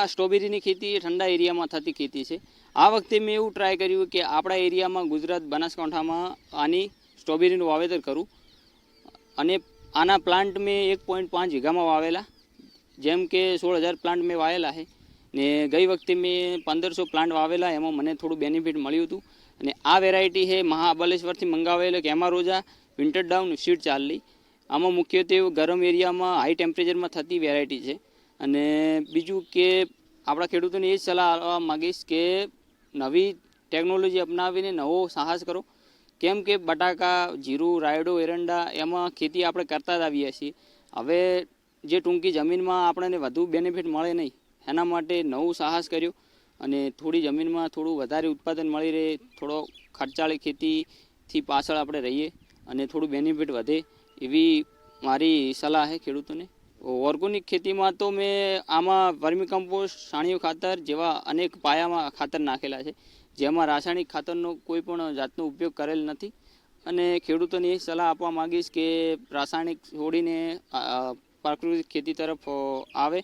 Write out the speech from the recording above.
આ સ્ટ્રોબેરીની ખેતી એ ઠંડા એરિયામાં થતી ખેતી છે. આ વખતે મેં એવું ટ્રાય કર્યું કે આપણા એરિયામાં ગુજરાત બનાસકાંઠામાં આની સ્ટ્રોબેરીનું વાવેતર કરું અને આના પ્લાન્ટ મેં 1.5 વીઘામાં વાવેલા. જેમ કે 16,000 પ્લાન્ટ મેં વાવેલા છે ને ગઈ વખતે મેં 1500 પ્લાન્ટ વાવેલા. એમાં મને થોડું બેનિફિટ મળ્યું હતું. અને આ વેરાયટી છે મહાબલેશ્વરથી મંગાવેલો કેમારોજા વિન્ટર ડાઉન સીડ ચાલલી. આમાં મુખ્યત્વે ગરમ એરિયામાં હાઈ ટેમ્પરેચરમાં થતી વેરાયટી છે. અને બીજું કે આપણા ખેડૂતોને એ જ સલાહ આપવા માગીશ કે નવી ટેકનોલોજી અપનાવીને નવો સાહસ કરો. કેમ કે બટાકા, જીરું, રાયડો, એરંડા એમાં ખેતી આપણે કરતા જ આવીએ છીએ. હવે જે ટૂંકી જમીનમાં આપણને વધુ બેનિફિટ મળે નહીં, એના માટે નવું સાહસ કર્યું અને થોડી જમીનમાં થોડું વધારે ઉત્પાદન મળી રહે, થોડો ખર્ચાળી ખેતીથી પાછળ આપણે રહીએ અને થોડું બેનિફિટ વધે એવી મારી સલાહ છે ખેડૂતોને. ઓર્ગોનિક ખેતીમાં તો મેં આમાં વર્મી કમ્પોસ્ટ, છાણિયું ખાતર જેવા અનેક પાયામાં ખાતર નાખેલા છે, જેમાં રાસાયણિક ખાતરનો કોઈ પણ જાતનો ઉપયોગ કરેલ નથી. અને ખેડૂતોને એ સલાહ આપવા માગીશ કે રાસાયણિક છોડીને પ્રાકૃતિક ખેતી તરફ આવે.